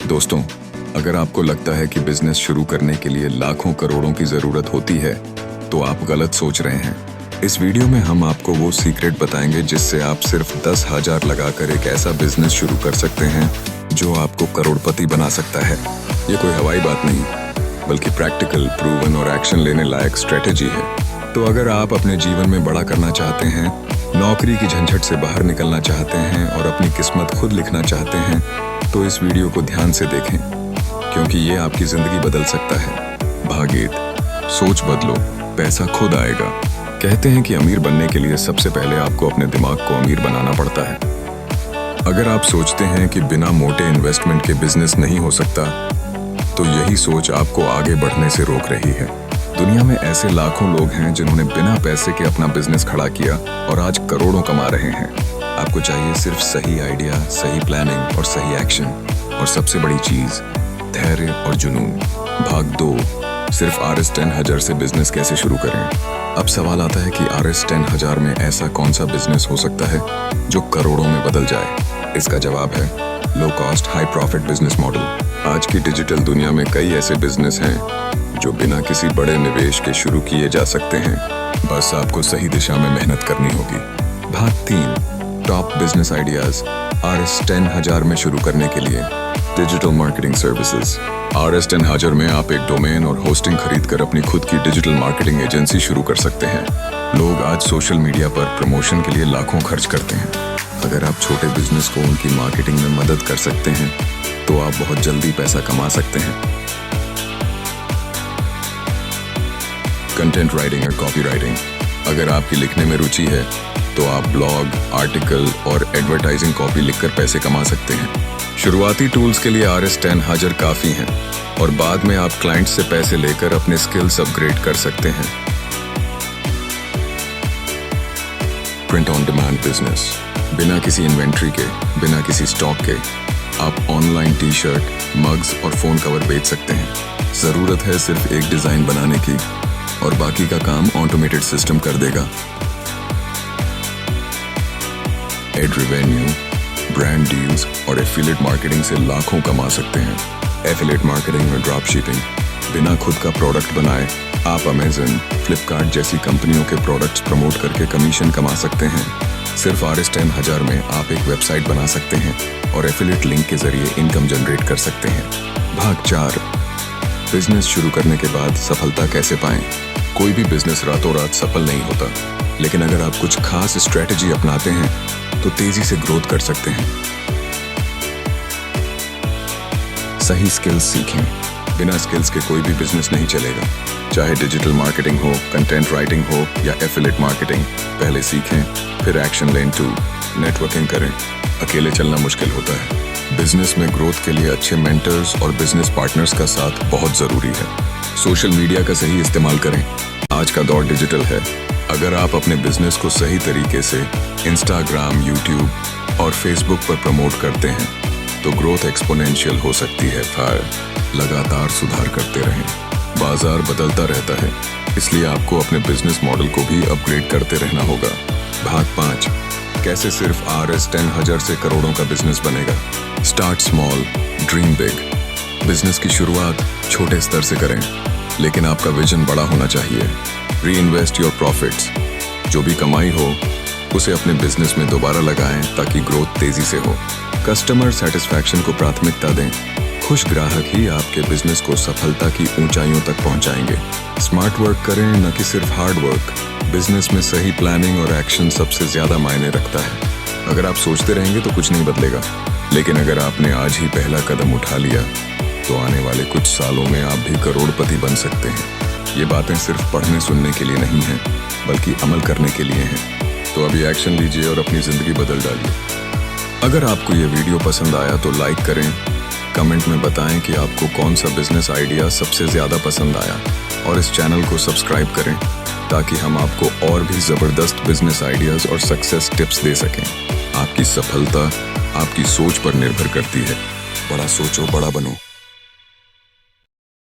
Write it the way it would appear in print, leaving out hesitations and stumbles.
दोस्तों, अगर आपको लगता है कि बिजनेस शुरू करने के लिए लाखों करोड़ों की जरूरत होती है, तो आप गलत सोच रहे हैं। इस वीडियो में हम आपको वो सीक्रेट बताएंगे जिससे आप सिर्फ 10,000 लगाकर एक ऐसा बिजनेस शुरू कर सकते हैं जो आपको करोड़पति बना सकता है। ये कोई हवाई बात नहीं, बल्कि प्रैक्टिकल, प्रूवन और एक्शन लेने लायक स्ट्रेटेजी है। तो अगर आप अपने जीवन में बड़ा करना चाहते हैं, नौकरी की झंझट से बाहर निकलना चाहते हैं और अपनी किस्मत खुद लिखना चाहते हैं, तो इस वीडियो को ध्यान से देखें, क्योंकि ये आपकी जिंदगी बदल सकता है। भागीत, सोच बदलो, पैसा खुद आएगा। कहते हैं कि अमीर बनने के लिए सबसे पहले आपको अपने दिमाग को अमीर बनाना पड़ता है। अगर आप सोचते हैं कि बिना मोटे इन्वेस्टमेंट के बिजनेस नहीं हो सकता, तो यही सोच आपको आगे बढ़ने से रोक रही है। दुनिया में ऐसे लाखों लोग हैं जिन्होंने बिना पैसे के अपना बिजनेस खड़ा किया और आज करोड़ों कमा रहे हैं। आपको चाहिए सिर्फ सही आइडिया, सही प्लानिंग और सही एक्शन, और सबसे बड़ी चीज धैर्य और जुनून। भाग 2, सिर्फ RS10,000 से बिजनेस कैसे शुरू करें। अब सवाल आता है कि RS10,000 में ऐसा कौन सा बिजनेस हो सकता है जो करोड़ों में बदल जाए। इसका जवाब है low cost high profit business model. आज की डिजिटल दुनिया में कई ऐसे बिजनेस हैं जो बिना किसी बड़े निवेश के शुरू किए जा सकते हैं। बस आपको सही दिशा में मेहनत करनी होगी। भाग 3, टॉप बिजनेस आइडियाज RS10,000 में शुरू करने के लिए। Digital marketing services. RS10,000 में आप एक डोमेन और होस्टिंग खरीदकर अपनी खुद की डिजिटल मार्केटिंग एजेंसी शुरू कर सकते हैं। लोग आज सोशल मीडिया पर प्रमोशन के लिए लाखों खर्च करते हैं। अगर आप छोटे बिजनेस को उनकी मार्केटिंग में मदद कर सकते हैं, तो आप बहुत जल्दी पैसा कमा सकते हैं। कंटेंट राइटिंग और कॉपी राइटिंग। अगर आपकी लिखने में रुचि है, तो आप ब्लॉग, आर्टिकल और एडवर्टाइजिंग कॉपी लिखकर पैसे कमा सकते हैं। शुरुआती टूल्स के लिए RS10,000 काफी हैं, और बाद में आप क्लाइंट से पैसे लेकर अपने स्किल्स अपग्रेड कर सकते हैं। Print on demand business. बिना किसी इन्वेंट्री के, बिना किसी स्टॉक के आप ऑनलाइन टी-शर्ट, मग्स और फोन कवर बेच सकते हैं। जरूरत है सिर्फ एक डिजाइन बनाने की, और बाकी का काम ऑटोमेटेड सिस्टम कर देगा। एड रेवेन्यू, ब्रांड डील्स और एफिलिएट मार्केटिंग से लाखों कमा सकते हैं। एफिलिएट मार्केटिंग और ड्रॉप शिपिंग। बिना खुद का प्रोडक्ट बनाए आप Amazon, फ्लिपकार्ट जैसी कंपनियों के प्रोडक्ट्स प्रमोट करके कमीशन कमा सकते हैं। सिर्फ RS10,000 में आप एक वेबसाइट बना सकते हैं और एफिलिएट लिंक के जरिए इनकम जनरेट कर सकते हैं। भाग 4, बिजनेस शुरू करने के बाद सफलता कैसे पाएं। कोई भी बिजनेस रातों रात सफल नहीं होता, लेकिन अगर आप कुछ खास स्ट्रेटेजी अपनाते हैं तो तेजी से ग्रोथ कर सकते हैं। सही स्किल्स सीखें। बिना स्किल्स के कोई भी बिजनेस नहीं चलेगा। चाहे डिजिटल मार्केटिंग हो, कंटेंट राइटिंग हो या एफिलिएट मार्केटिंग, पहले सीखें, फिर एक्शन लें। 2, नेटवर्किंग करें। अकेले चलना मुश्किल होता है। बिजनेस में ग्रोथ के लिए अच्छे मेंटर्स और बिजनेस पार्टनर्स का साथ बहुत जरूरी है। सोशल मीडिया का सही इस्तेमाल करें। आज का दौर डिजिटल है। अगर आप अपने बिजनेस को सही तरीके से इंस्टाग्राम, यूट्यूब और फेसबुक पर प्रमोट करते हैं, तो ग्रोथ एक्सपोनेंशियल हो सकती है। लगातार सुधार करते रहें। बाजार बदलता रहता है, इसलिए आपको अपने बिजनेस मॉडल को भी अपग्रेड करते रहना होगा। भाग 5, कैसे सिर्फ RS10,000 से करोड़ों का बिजनेस बनेगा। Start small, dream big. Business की शुरुआत छोटे स्तर से करें, लेकिन आपका विजन बड़ा होना चाहिए। री इन्वेस्ट योर प्रॉफिट्स। जो भी कमाई हो उसे अपने बिजनेस में दोबारा लगाएं ताकि ग्रोथ तेजी से हो। कस्टमर सेटिस्फैक्शन को प्राथमिकता दें। खुश ग्राहक ही आपके बिजनेस को सफलता की ऊंचाइयों तक पहुंचाएंगे। स्मार्ट वर्क करें, न कि सिर्फ हार्ड वर्क। बिजनेस में सही प्लानिंग और एक्शन सबसे ज्यादा मायने रखता है। अगर आप सोचते रहेंगे तो कुछ नहीं बदलेगा, लेकिन अगर आपने आज ही पहला कदम उठा लिया, तो आने वाले कुछ सालों में आप भी करोड़पति बन सकते हैं। ये बातें सिर्फ पढ़ने सुनने के लिए नहीं हैं, बल्कि अमल करने के लिए हैं। तो अभी एक्शन लीजिए और अपनी जिंदगी बदल डालिए। अगर आपको ये वीडियो पसंद आया तो लाइक करें, कमेंट में बताएं कि आपको कौन सा बिजनेस आइडिया सबसे ज्यादा पसंद आया, और इस चैनल को सब्सक्राइब करें ताकि हम आपको और भी जबरदस्त बिजनेस आइडियाज और सक्सेस टिप्स दे सकें। आपकी सफलता आपकी सोच पर निर्भर करती है। बड़ा सोचो, बड़ा बनो।